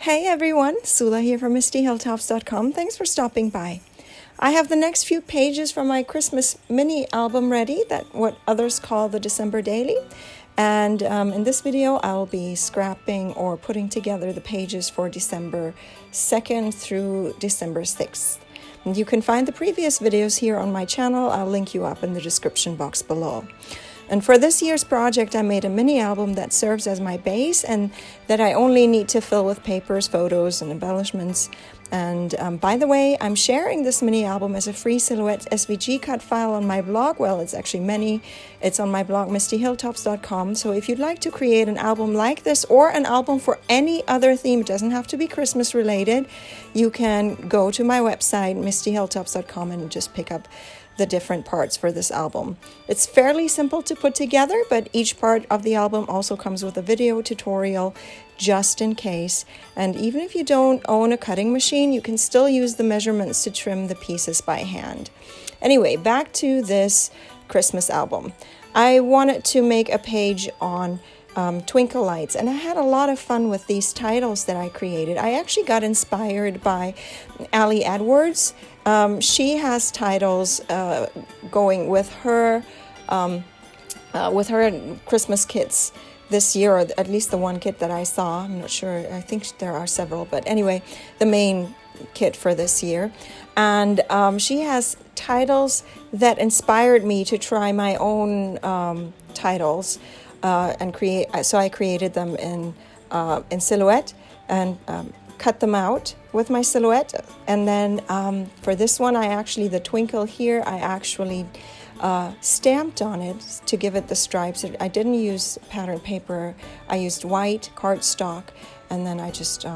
Hey everyone, Sula here from MistyHilltops.com. Thanks for stopping by. I have the next few pages from my Christmas mini album ready, that what others call the December Daily. And in this video, I'll be scrapping or putting together the pages for December 2nd through December 6th. And you can find the previous videos here on my channel. I'll link you up in the description box below. And for this year's project, I made a mini album that serves as my base and that I only need to fill with papers, photos, and embellishments. And by the way, I'm sharing this mini album as a free silhouette SVG cut file on my blog. Well, it's actually many. It's on my blog, MistyHilltops.com. So if you'd like to create an album like this or an album for any other theme, it doesn't have to be Christmas related, you can go to my website, MistyHilltops.com, and just pick up the different parts for this album. It's fairly simple to put together, but each part of the album also comes with a video tutorial just in case. And even if you don't own a cutting machine, you can still use the measurements to trim the pieces by hand. Anyway, back to this Christmas album. I wanted to make a page on twinkle lights, and I had a lot of fun with these titles that I created. I actually got inspired by Ali Edwards. She has titles going with her Christmas kits this year, or at least the one kit that I saw. I'm not sure. I think there are several, but anyway, the main kit for this year. And she has titles that inspired me to try my own titles and create. So I created them in silhouette and cut them out with my silhouette. And then for this one, the twinkle here, I actually stamped on it to give it the stripes. I didn't use pattern paper. I used white cardstock, and then I just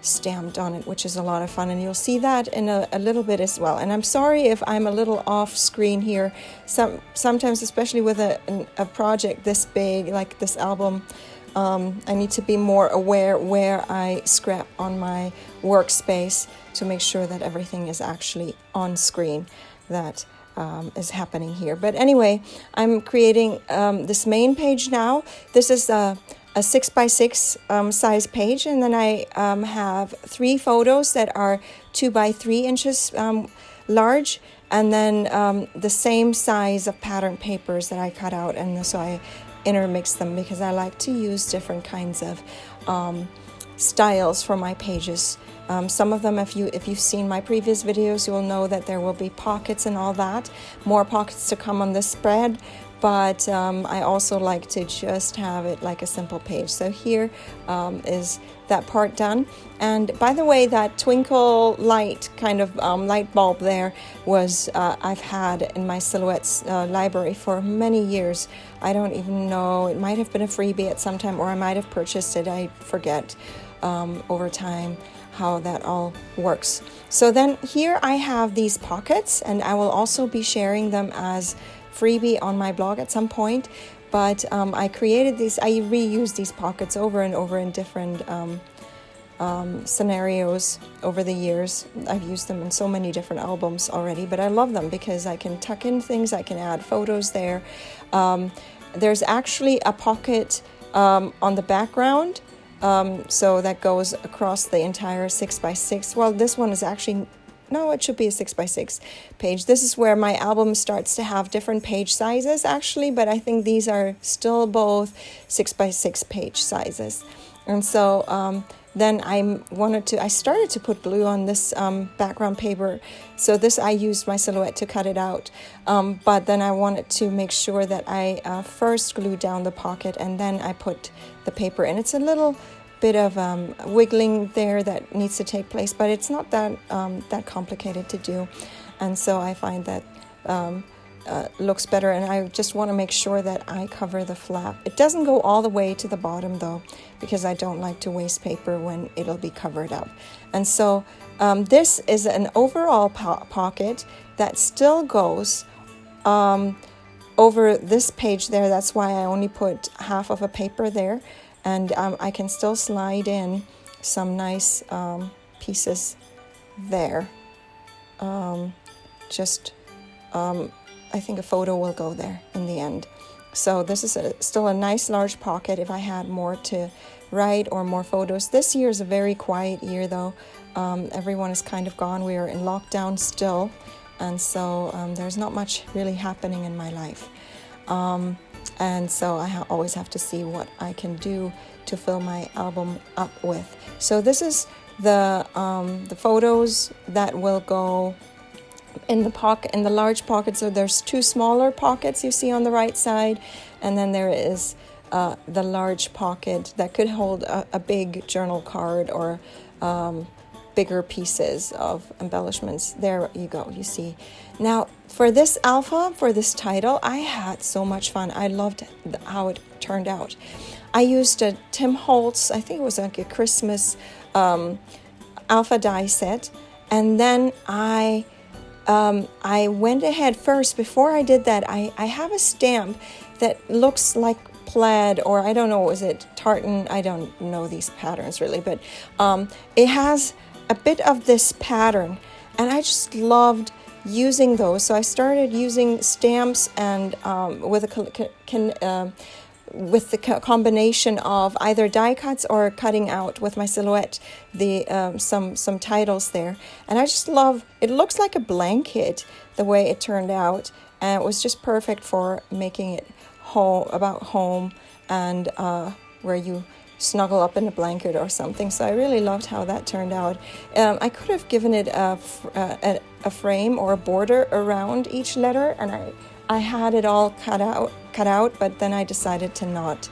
stamped on it, which is a lot of fun. And you'll see that in a little bit as well. And I'm sorry if I'm a little off screen here. Sometimes, especially with a project this big, like this album, I need to be more aware where I scrap on my workspace to make sure that everything is actually on screen. That is happening here. But anyway, I'm creating this main page now. This is a 6x6 size page, and then I have 3 photos that are 2 by 3 inches large, and then the same size of pattern papers that I cut out, and so I intermix them because I like to use different kinds of styles for my pages. Some of them, if you've seen my previous videos, you will know that there will be pockets and all that. More pockets to come on this spread, but I also like to just have it like a simple page. So here is that part done. And by the way, that twinkle light kind of light bulb there was I've had in my silhouettes library for many years. I don't even know, it might have been a freebie at some time, or I might have purchased it. I forget over time how that all works. So then here I have these pockets, and I will also be sharing them as freebie on my blog at some point. But I created these, I reused these pockets over and over in different scenarios over the years. I've used them in so many different albums already, but I love them because I can tuck in things, I can add photos there. There's actually a pocket on the background, so that goes across the entire 6x6. Well, this one is actually, no, it should be a 6x6 page. This is where my album starts to have different page sizes actually, but I think these are still both 6x6 page sizes. And so then I started to put glue on this background paper. So this, I used my silhouette to cut it out. But then I wanted to make sure that I first glued down the pocket and then I put the paper in. It's a little bit of wiggling there that needs to take place, but it's not that complicated to do. And so I find that looks better, and I just want to make sure that I cover the flap. It doesn't go all the way to the bottom though, because I don't like to waste paper when it'll be covered up. And so this is an overall pocket that still goes over this page there. That's why I only put half of a paper there, and I can still slide in some nice pieces there. I think a photo will go there in the end. So this is still a nice large pocket. If I had more to write or more photos. This year is a very quiet year though. Everyone is kind of gone. We are in lockdown still, and so there's not much really happening in my life. And so I always have to see what I can do to fill my album up with. So this is the photos that will go in the large pocket. So there's 2 smaller pockets you see on the right side, and then there is the large pocket that could hold a big journal card or bigger pieces of embellishments. There you go, you see. Now for this alpha, for this title, I had so much fun. I loved how it turned out. I used a Tim Holtz, I think it was like a Christmas alpha die set, and then I went ahead first. Before I did that, I have a stamp that looks like plaid, or I don't know, is it tartan? I don't know these patterns really, but it has a bit of this pattern, and I just loved using those. So I started using stamps and with the combination of either die cuts or cutting out with my silhouette some titles there. And I just love, it looks like a blanket the way it turned out, and it was just perfect for making it about home and where you snuggle up in a blanket or something. So I really loved how that turned out. I could have given it a frame or a border around each letter, and I had it all cut out, but then I decided to not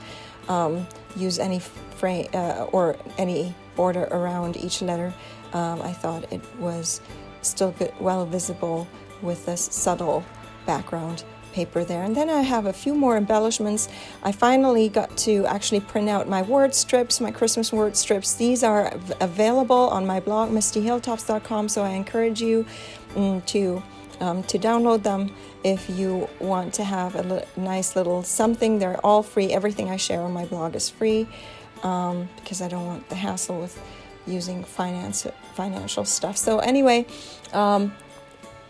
use any frame or any border around each letter. I thought it was still good, well visible with this subtle background paper there. And then I have a few more embellishments. I finally got to actually print out my word strips, my Christmas word strips. These are available on my blog, mistyhilltops.com, so I encourage you to download them if you want to have a nice little something. They're all free. Everything I share on my blog is free because I don't want the hassle with using financial stuff. So anyway,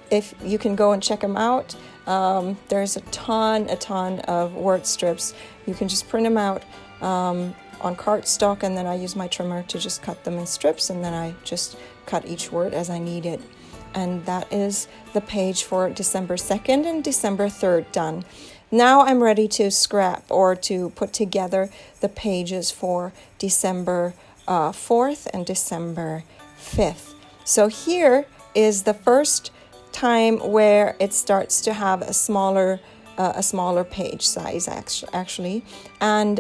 if you can go and check them out. There's a ton of word strips. You can just print them out on cardstock, and then I use my trimmer to just cut them in strips, and then I just cut each word as I need it. And that is the page for December 2nd and December 3rd done. Now I'm ready to scrap or to put together the pages for December 4th and December 5th. So here is the first time where it starts to have a smaller page size actually, and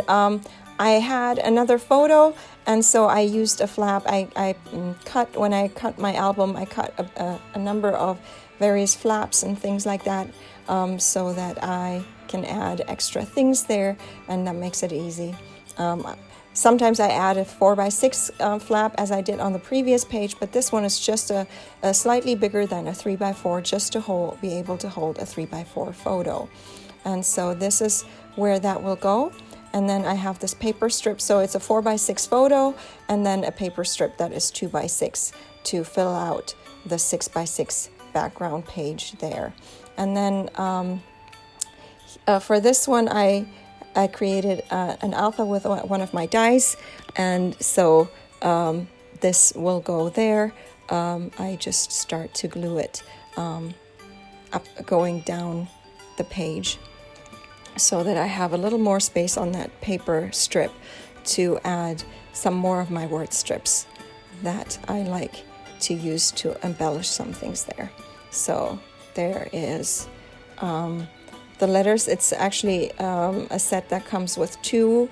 I had another photo, and so I used a flap. When I cut my album, I cut a number of various flaps and things like that, so that I can add extra things there, and that makes it easy. Sometimes I add a 4x6 flap as I did on the previous page, but this one is just a slightly bigger than a 3x4, just to be able to hold a 3x4 photo. And so this is where that will go. And then I have this paper strip, so it's a 4x6 photo, and then a paper strip that is 2x6 to fill out the 6x6 background page there. And then for this one, I created an alpha with one of my dies, and so this will go there. I just start to glue it up, going down the page, so that I have a little more space on that paper strip to add some more of my word strips that I like to use to embellish some things there. So there is the letters. It's actually a set that comes with two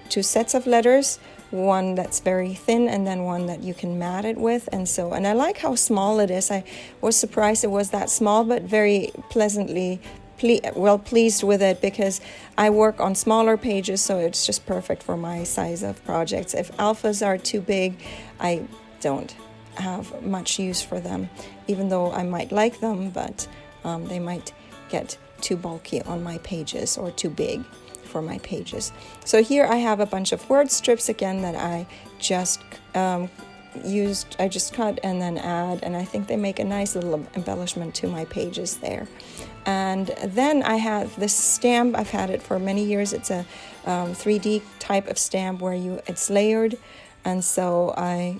sets of letters, one that's very thin and then one that you can mat it with. And I like how small it is. I was surprised it was that small, but very pleasantly pleased with it, because I work on smaller pages, so it's just perfect for my size of projects. If alphas are too big, I don't have much use for them, even though I might like them, but they might get too bulky on my pages or too big for my pages. So here I have a bunch of word strips again that I just cut and then add, and I think they make a nice little embellishment to my pages there. And then I have this stamp. I've had it for many years. It's a 3D type of stamp where it's layered. And so I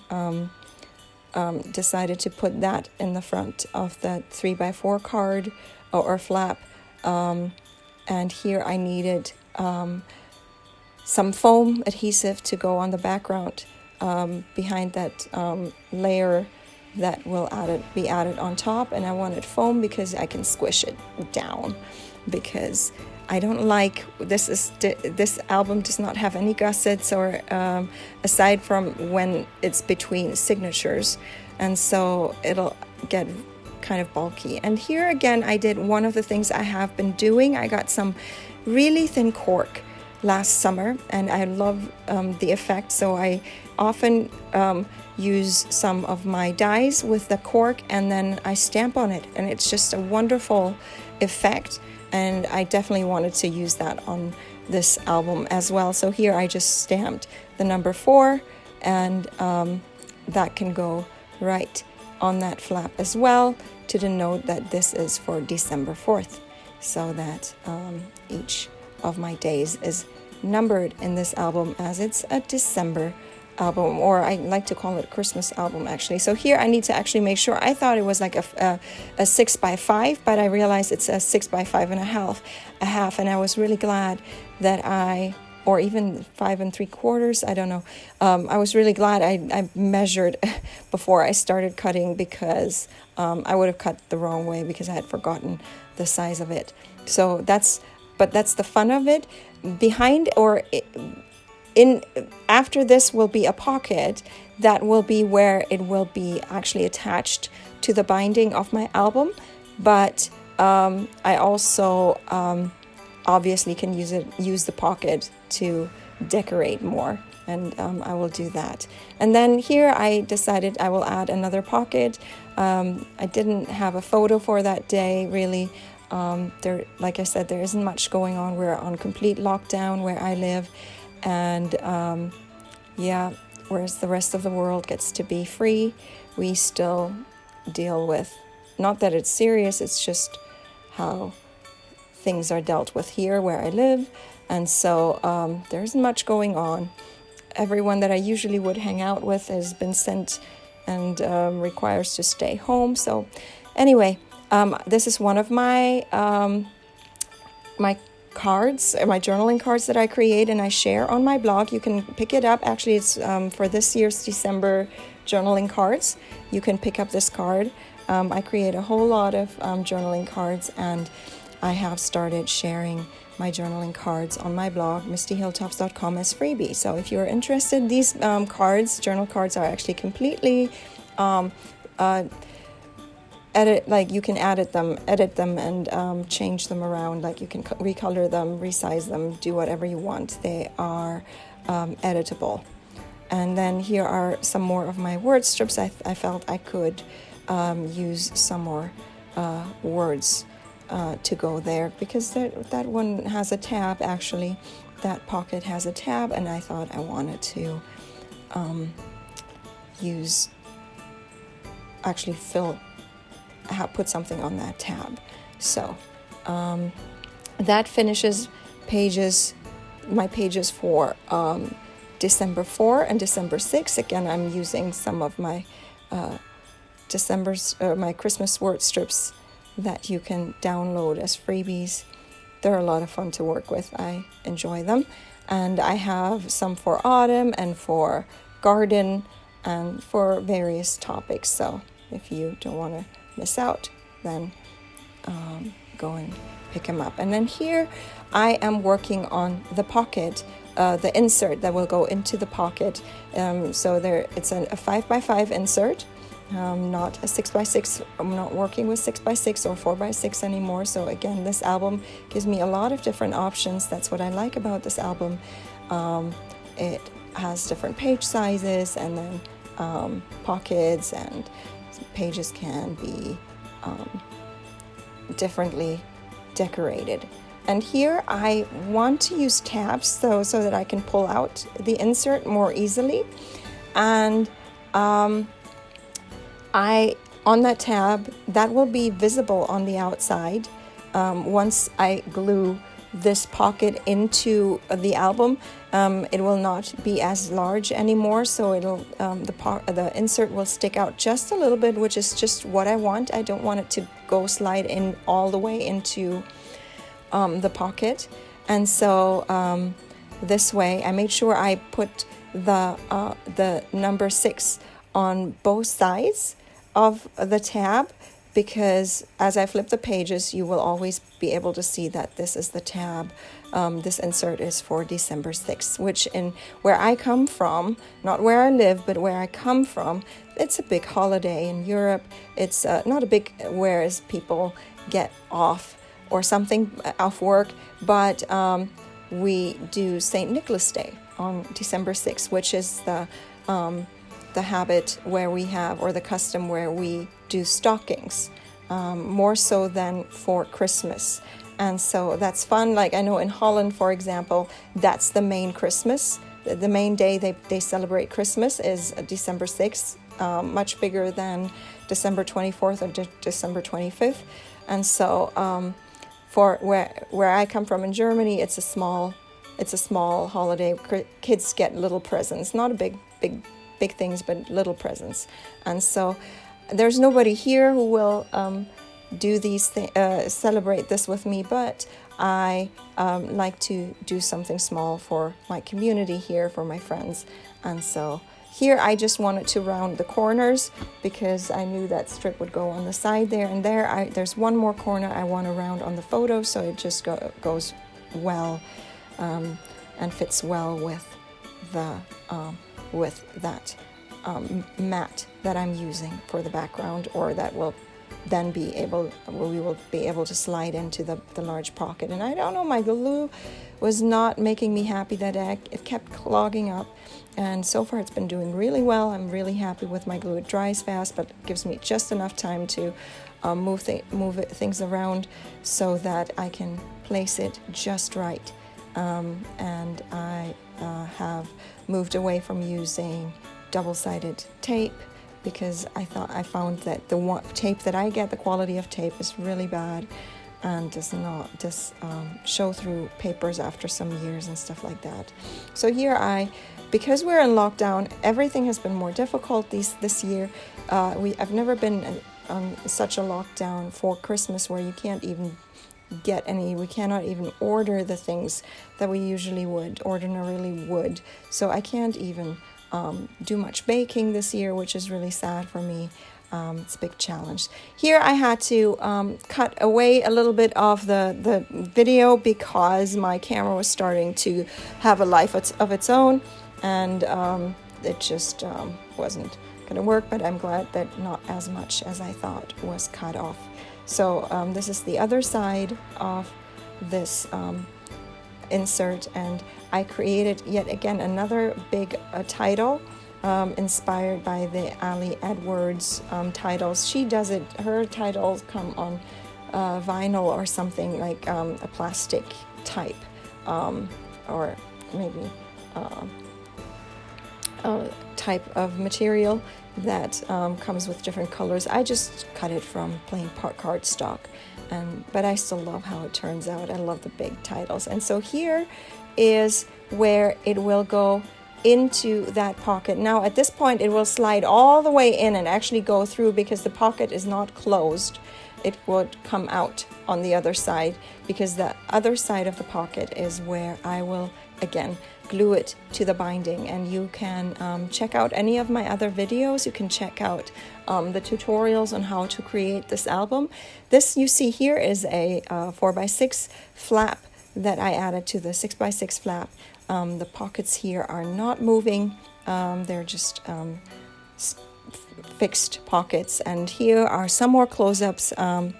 decided to put that in the front of the 3x4 card or flap. And here I needed some foam adhesive to go on the background behind that layer that will be added on top. And I wanted foam because I can squish it down, because I don't like this album does not have any gussets or aside from when it's between signatures, and so it'll get kind of bulky. And here again, I did one of the things I have been doing. I got some really thin cork last summer, and I love the effect, so I often use some of my dies with the cork, and then I stamp on it, and it's just a wonderful effect. And I definitely wanted to use that on this album as well. So here I just stamped the number 4, and that can go right on that flap as well to denote that this is for December 4th, so that each of my days is numbered in this album, as it's a December album, or I like to call it a Christmas album actually. So here I need to actually make sure. I thought it was like a 6x5, but I realized it's a 6x5 and a half, and I was really glad that or even 5 3/4, I don't know. I was really glad I measured before I started cutting, because I would have cut the wrong way because I had forgotten the size of it. So that's the fun of it. Behind or in after this will be a pocket that will be where it will be actually attached to the binding of my album, but I also obviously can use the pocket to decorate more, and I will do that. And then here I decided I will add another pocket. I didn't have a photo for that day really. Like I said, there isn't much going on. We're on complete lockdown where I live, and whereas the rest of the world gets to be free, we still deal with, not that it's serious, it's just how things are dealt with here where I live. And so there isn't much going on. Everyone that I usually would hang out with has been sent and requires to stay home. So anyway, this is one of my my cards, my journaling cards that I create and I share on my blog. You can pick it up. Actually, it's for this year's December journaling cards. You can pick up this card. I create a whole lot of journaling cards, and I have started sharing my journaling cards on my blog, mistyhilltops.com, as freebie. So if you're interested, these journal cards are actually completely you can edit them and change them around. Like you can recolor them, resize them, do whatever you want. They are editable. And then here are some more of my word strips. I felt I could use some more words to go there, because that one has a tab actually. That pocket has a tab, and I thought I wanted to put something on that tab. So that finishes my pages for December 4 and December 6. Again, I'm using some of my my Christmas word strips that you can download as freebies. They're a lot of fun to work with. I enjoy them. And I have some for autumn and for garden and for various topics. So if you don't want to miss out, then go and pick them up. And then here I am working on the pocket, the insert that will go into the pocket. So it's a 5x5 insert. Not a 6x6. I'm not working with 6x6 or 4x6 anymore. So again, this album gives me a lot of different options. That's what I like about this album. It has different page sizes, and then pockets, and pages can be differently decorated. And here I want to use tabs so that I can pull out the insert more easily. And on that tab, that will be visible on the outside, once I glue this pocket into the album, it will not be as large anymore, so it'll the insert will stick out just a little bit, which is just what I want. I don't want it to go slide in all the way into the pocket. And so this way I made sure I put the number 6 on both sides of the tab, because as I flip the pages, you will always be able to see that this is the tab. This insert is for December 6th, which in where I come from, not where I live, but where I come from, it's a big holiday in Europe. It's not a big, whereas people get off or something off work, but we do St. Nicholas Day on December 6th, which is the habit where we have, or the custom where we do stockings, more so than for Christmas. And so that's fun. Like I know in Holland, for example, that's the main Christmas. The main day they celebrate Christmas is December 6th, much bigger than December 24th or December 25th. And so for where I come from in Germany, it's a small holiday. Kids get little presents, not a big things, but little presents. And so there's nobody here who will do these celebrate this with me, but I like to do something small for my community here, for my friends. And so here I just wanted to round the corners because I knew that strip would go on the side there, and there's one more corner I want to round on the photo, so it just goes well and fits well with that mat that I'm using for the background, or that will then we will be able to slide into the large pocket. And I don't know, my glue was not making me happy that it kept clogging up, and so far it's been doing really well. I'm really happy with my glue. It dries fast, but it gives me just enough time to move things around so that I can place it just right. And I have moved away from using double-sided tape, because I found that the tape that I get, the quality of tape is really bad and does not show through papers after some years and stuff like that. So here because we're in lockdown, everything has been more difficult this year. I've never been on such a lockdown for Christmas where you can't even we cannot even order the things that we usually ordinarily would. So I can't even do much baking this year, which is really sad for me. It's a big challenge. Here I had to cut away a little bit of the video because my camera was starting to have a life of its own, and it just wasn't going to work, but I'm glad that not as much as I thought was cut off. So this is the other side of this insert, and I created yet again another big title inspired by the Ali Edwards titles. She does it, her titles come on vinyl or something like a plastic type, or maybe a type of material that comes with different colors. I just cut it from plain cardstock, but I still love how it turns out. I love the big titles. And so here is where it will go into that pocket. Now at this point it will slide all the way in and actually go through, because the pocket is not closed. It would come out on the other side, because the other side of the pocket is where I will again glue it to the binding. And you can check out any of my other videos. You can check out the tutorials on how to create this album. This you see here is a 4x6 flap that I added to the 6x6 flap. The pockets here are not moving. They're just fixed pockets. And here are some more close-ups. I'm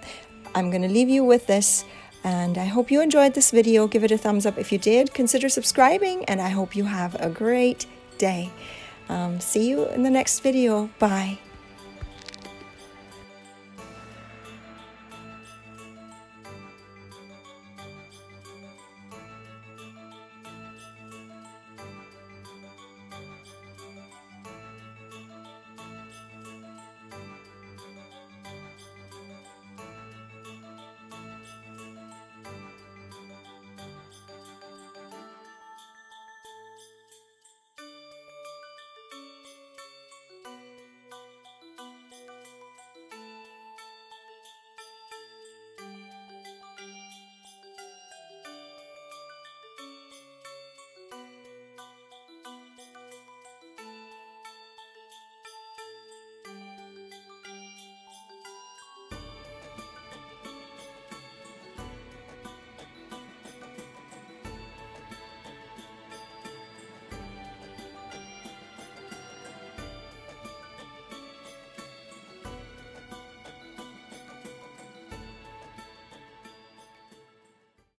going to leave you with this. And I hope you enjoyed this video. Give it a thumbs up if you did. Consider subscribing, and I hope you have a great day. See you in the next video. Bye.